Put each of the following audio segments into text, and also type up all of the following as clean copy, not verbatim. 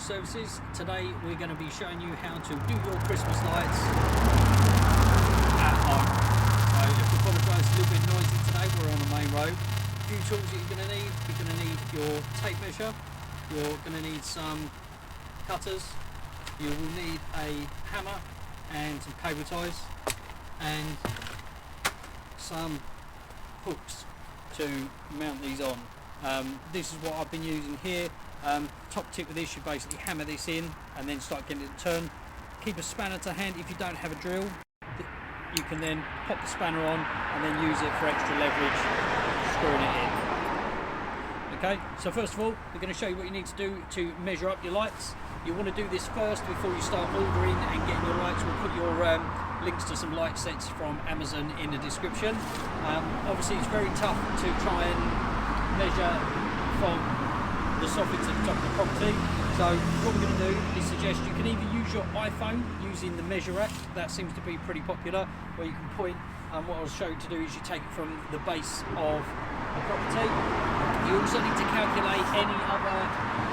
Charged.Services. Today we're going to be showing you how to do your Christmas lights at home. So just apologise, a little bit noisy today, we're on the main road. A few tools that you're going to need. You're going to need your tape measure, you're going to need some cutters, you will need a hammer and some cable ties and some hooks to mount these on. This is what I've been using here. Top tip with this, you basically hammer this in and then start getting it to turn. Keep a spanner to hand if you don't have a drill. You can then pop the spanner on and then use it for extra leverage, screwing it in. Okay, so first of all, we're going to show you what you need to do to measure up your lights. You want to do this first before you start ordering and getting your lights. We'll put your links to some light sets from Amazon in the description. Obviously it's very tough to try and measure from the soffits at the top of the property. So what we're going to do is suggest you can either use your iPhone using the measure app. That seems to be pretty popular, where you can point. What I'll show you to do is you take it from the base of the property. You also need to calculate any other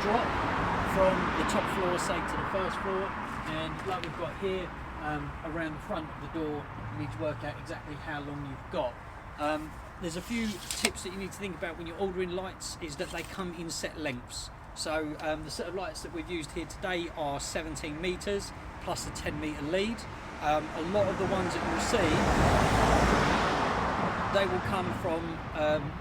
drop from the top floor, say, to the first floor, and like we've got here, around the front of the door, you need to work out exactly how long you've got. There's a few tips that you need to think about when you're ordering lights, is that they come in set lengths. So the set of lights that we've used here today are 17 metres plus a 10 metre lead. A lot of the ones that you'll see, they will come from,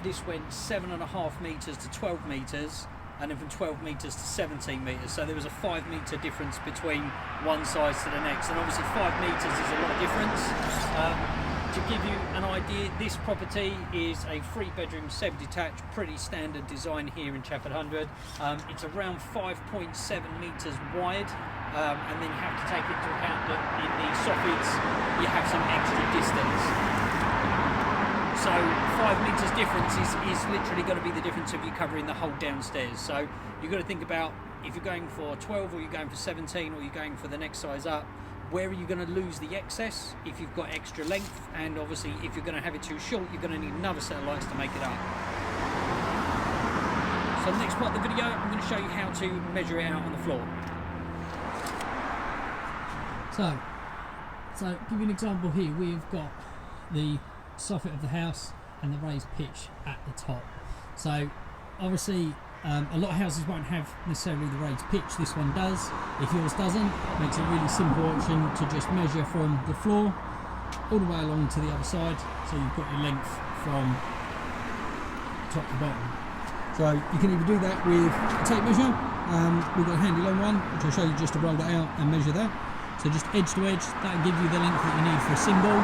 this went 7.5 metres to 12 metres, and then from 12 metres to 17 metres. So there was a 5 metre difference between one size to the next, and obviously 5 metres is a lot of difference. To give you an idea, this property is a 3-bedroom semi-detached, pretty standard design here in Chafford 100. It's around 5.7 metres wide, and then you have to take into account that in the soffits you have some extra distance. So 5 metres difference is literally going to be the difference of you covering the whole downstairs. So you've got to think about, if you're going for 12 or you're going for 17 or you're going for the next size up, where are you going to lose the excess if you've got extra length, and obviously if you're going to have it too short, you're going to need another set of lights to make it up. So the next part of the video, I'm going to show you how to measure it out on the floor. So give you an example here. We've got the soffit of the house and the raised pitch at the top. So obviously a lot of houses won't have necessarily the raised pitch. This one does. If yours doesn't, it makes a really simple option to just measure from the floor all the way along to the other side, so you've got your length from top to bottom. So you can either do that with a tape measure. We've got a handy long one which I'll show you, just to roll that out and measure that. So just edge to edge, that'll give you the length that you need for a single.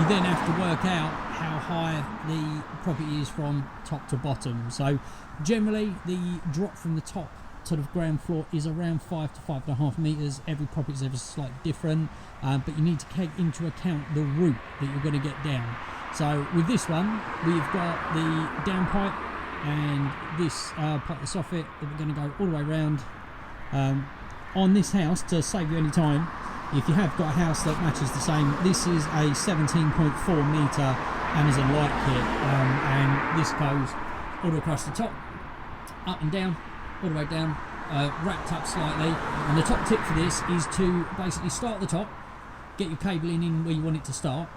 You then have to work out how high the property is from top to bottom. So generally the drop from the top to the ground floor is around 5 to 5.5 metres. Every property is ever slightly different, but you need to take into account the route that you're going to get down. So with this one, we've got the down pipe and this part of the soffit that we're going to go all the way around. On this house, to save you any time, if you have got a house that matches the same, this is a 17.4 metre Amazon light kit, and this goes all the way across the top, up and down, all the way down, wrapped up slightly. And the top tip for this is to basically start at the top, get your cabling in where you want it to start,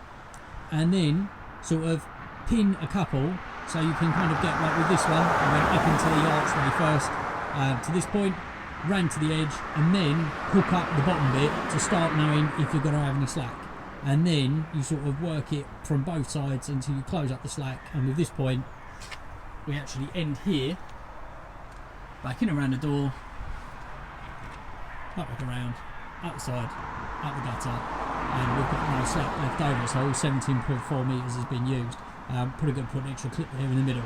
and then sort of pin a couple, so you can kind of get, like with this one, I went up into the archway first, to this point, ran to the edge, and then hook up the bottom bit to start knowing if you're going to have any slack. And then you sort of work it from both sides until you close up the slack. And with this point, we actually end here, back in around the door, up and around, up the side, up the gutter, and we've got no slack left over, so all 17.4 metres has been used. Pretty good to put an extra clip here in the middle.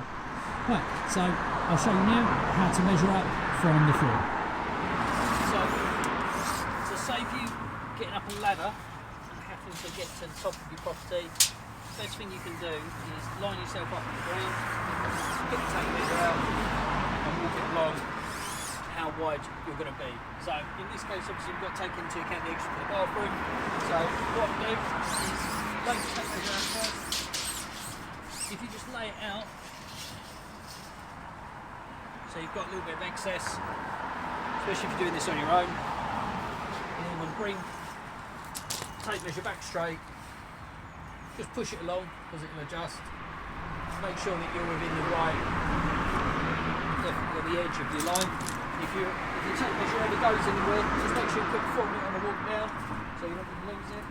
Right, so I'll show you now how to measure up from the floor. So, to save you getting up a ladder and having to get to the top of your property, the best thing you can do is line yourself up on the ground, get the tape measure out, and walk it along how wide you're going to be. So, in this case, obviously, we've got to take into account the extra for the bathroom. So, what we do is lay the tape measure out first. If you just lay it out, so you've got a little bit of excess. So especially if you're doing this on your own. And then when bring tape measure back straight, just push it along because it will adjust. Make sure that you're within the right, definitely the edge of your line. If your tape measure ever goes anywhere, just make sure you put 4 minutes on the walk down so you're not going to lose it.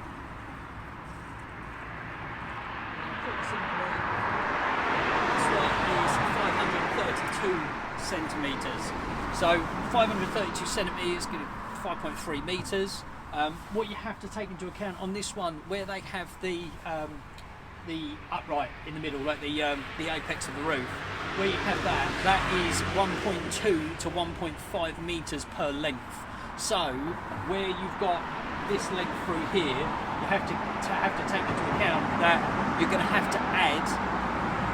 And pretty simply, this one is 532 centimetres. So 532 centimetres, 5.3 metres. What you have to take into account on this one, where they have the upright in the middle, like the apex of the roof, where you have that is 1.2 to 1.5 metres per length. So where you've got this length through here, you have to take into account that you're going to have to add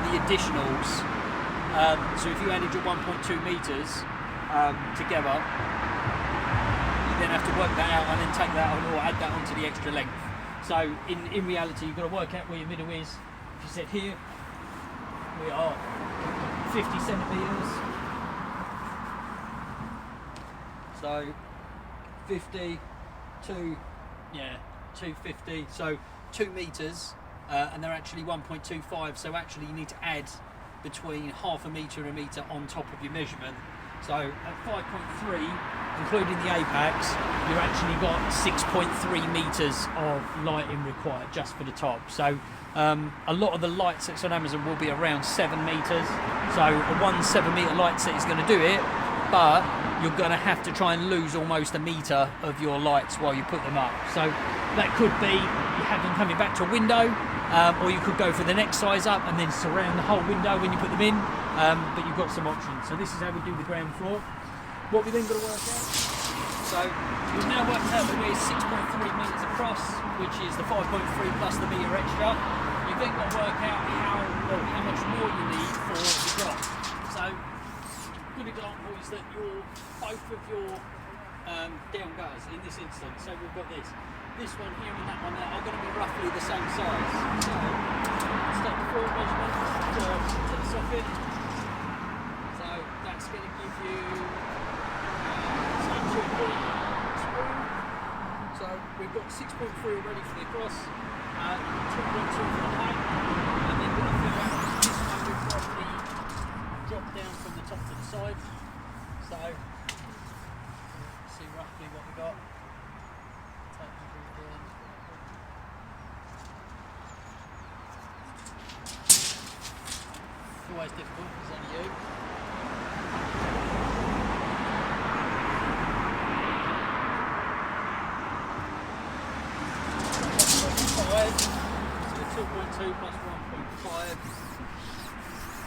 the additionals. So if you added your 1.2 metres together, you then have to work that out and then take that on or add that onto the extra length. So in reality, you've got to work out where your middle is. If you said here, we are 50 centimetres. So 50, 250. So 2 metres, and they're actually 1.25. So actually, you need to add between half a metre and a metre on top of your measurement. So at 5.3, including the apex, you've actually got 6.3 metres of lighting required just for the top. So a lot of the light sets on Amazon will be around 7 metres. So a 1 7 metre light set is going to do it, but you're going to have to try and lose almost a metre of your lights while you put them up. So that could be you have them coming back to a window, or you could go for the next size up and then surround the whole window when you put them in. But you've got some options. So this is how we do the ground floor. What we then got to work out. So we've now worked out that we're 6.3 metres across, which is the 5.3 plus the metre extra. You've then got to work out how much more you need for the drop. So good example is that both of your down gutters in this instance. So we've got this one here and that one there are going to be roughly the same size. So let's take the floor measurement to the soffit. So that's going to give you 2 screw. So we've got 6.3 already for the across, 2.2 for the height, and then we're going to fill out this one. We've got the drop down from the top to the side. So see roughly what we got. Always difficult because it's only you. So 2.2 plus 1.5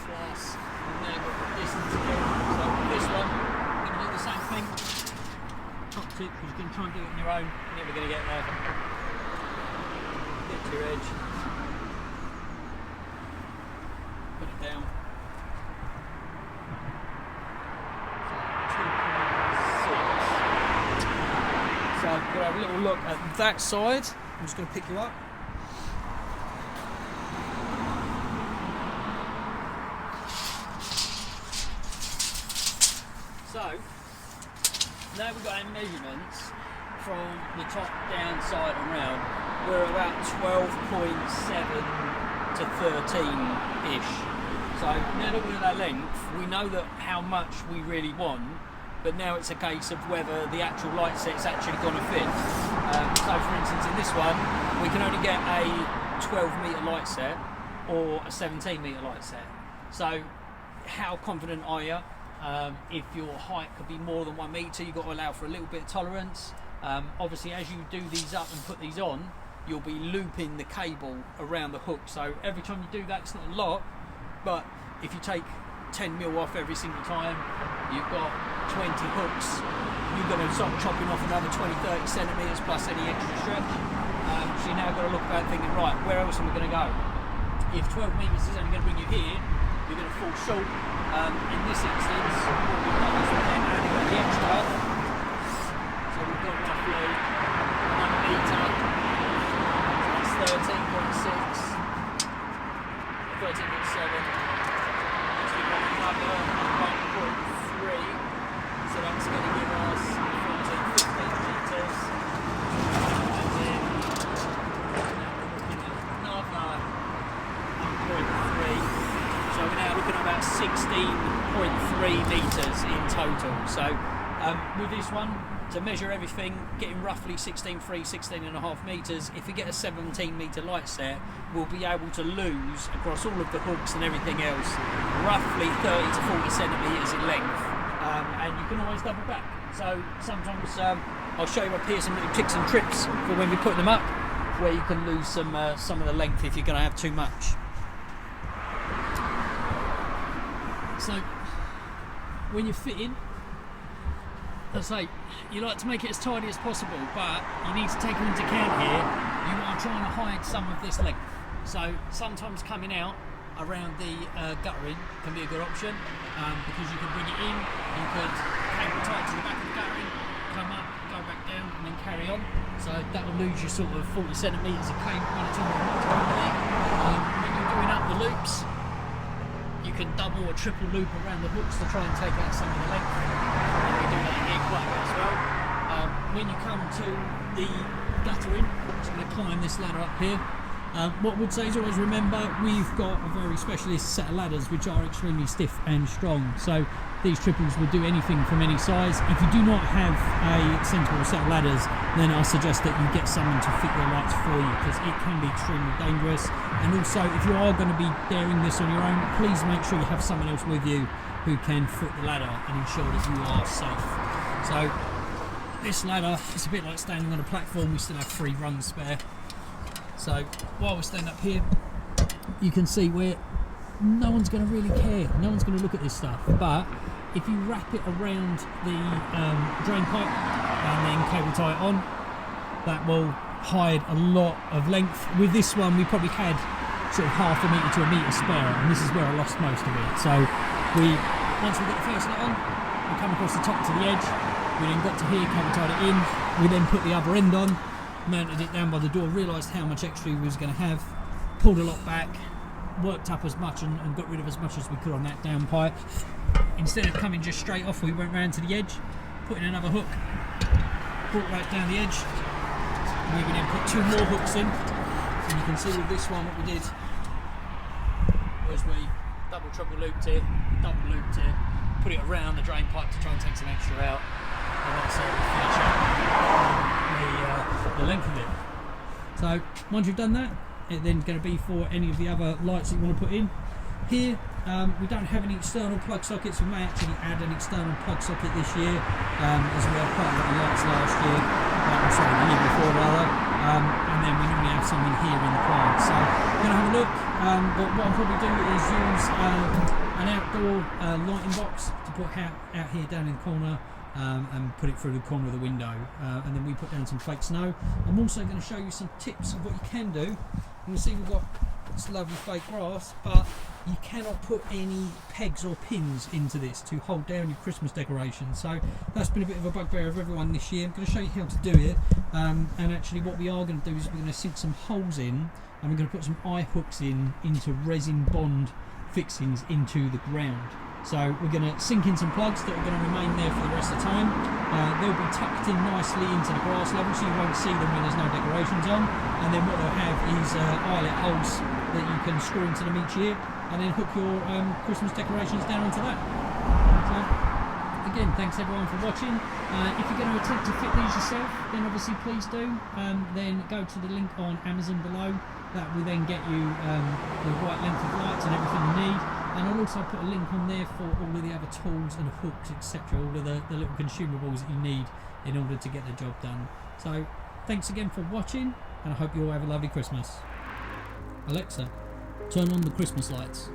plus, and then we've got this together. So this one, we're going to do the same thing. Top tip, because you're going to try and do it on your own. You're never going to get there. Get to your edge. Put it down. So I'm going to have a little look at that side. I'm just going to pick you up. So now we've got our measurements from the top, down, side and round. We're about 12.7 to 13-ish. So now that we're at that length, we know that how much we really want, but now it's a case of whether the actual light set's actually going to fit. So for instance, in this one, we can only get a 12 metre light set or a 17 metre light set. So how confident are you? If your height could be more than 1 metre, you've got to allow for a little bit of tolerance. Obviously, as you do these up and put these on, you'll be looping the cable around the hook. So every time you do that, it's not a lot, but if you take 10 mil off every single time, you've got 20 hooks. You're going to start chopping off another 20-30 centimetres plus any extra stretch. So you now got to look back thinking, right, where else am I going to go? If 12 metres is only going to bring you here, you're going to fall short. In this instance, what we've done is we've then added the extra. So we've got roughly 1 metre. So that's 13.6, 13.7. So we've got another 1.3. So So that's going to give us 14, 15 metres. And then another 1.3. So we're now looking at about 16.3 metres in total. So with this one, to measure everything, getting roughly 16.5 metres, if we get a 17 metre light set, we'll be able to lose across all of the hooks and everything else roughly 30 to 40 centimetres in length. And you can always double back. So sometimes I'll show you up here some little tricks and trips for when we put them up, where you can lose some of the length if you're going to have too much. So when you're fitting, as I say, you like to make it as tidy as possible, but you need to take into account here, you are trying to hide some of this length. So sometimes coming out around the guttering can be a good option, because you can bring it in, you could cable tie it to the back of the guttering, come up, go back down, and then carry on. So that will lose you sort of 40 centimetres of cable by the time you're there. When you're doing up the loops, you can double or triple loop around the hooks to try and take out some of the length. And you do that here quite a bit as well. When you come to the guttering, so I'm going to climb this ladder up here. What I would say is always remember, we've got a very specialist set of ladders which are extremely stiff and strong. So these triples will do anything from any size. If you do not have a sensible set of ladders, then I suggest that you get someone to fit your lights for you, because it can be extremely dangerous. And also, if you are going to be daring this on your own, please make sure you have someone else with you who can foot the ladder and ensure that you are safe. So this ladder, it's a bit like standing on a platform. We still have 3 rungs spare. So while we stand up here, you can see where no one's going to really care. No one's going to look at this stuff. But if you wrap it around the drain pipe and then cable tie it on, that will hide a lot of length. With this one, we probably had sort of half a metre to a metre spare, and this is where I lost most of it. So once we got the first net on, we come across the top to the edge. We then got to here, cable tied it in. We then put the other end on, mounted it down by the door, realised how much extra we was going to have, pulled a lot back, worked up as much and got rid of as much as we could on that down pipe. Instead of coming just straight off, we went round to the edge, put in another hook, brought right down the edge. We then put 2 more hooks in, and you can see with this one what we did was we double triple looped it, double looped it, put it around the drain pipe to try and take some extra out, and that's how we finish up the length of it. So once you've done that, it then's going to be for any of the other lights that you want to put in. Here we don't have any external plug sockets. We may actually add an external plug socket this year, as we had quite a lot of lights last year, the year before rather, and then we normally have some in here in the plant. So we're going to have a look, but what I'll probably do is use an outdoor lighting box to put out here down in the corner, and put it through the corner of the window, and then we put down some fake snow. I'm also going to show you some tips of what you can do. You can see we've got this lovely fake grass, but you cannot put any pegs or pins into this to hold down your Christmas decorations. So that's been a bit of a bugbear of everyone this year. I'm going to show you how to do it, and actually what we are going to do is we're going to sink some holes in, and we're going to put some eye hooks into resin bond fixings into the ground. So we're going to sink in some plugs that are going to remain there for the rest of the time. They'll be tucked in nicely into the grass level, so you won't see them when there's no decorations on. And then what they'll have is eyelet holes that you can screw into them each year, and then hook your Christmas decorations down onto that. So again, thanks everyone for watching. If you're going to attempt to fit these yourself, then obviously please do. Then go to the link on Amazon below. That will then get you the right length of lights and everything you need. And I'll also put a link on there for all of the other tools and hooks, etc. All of the little consumables that you need in order to get the job done. So thanks again for watching, and I hope you all have a lovely Christmas. Alexa, turn on the Christmas lights.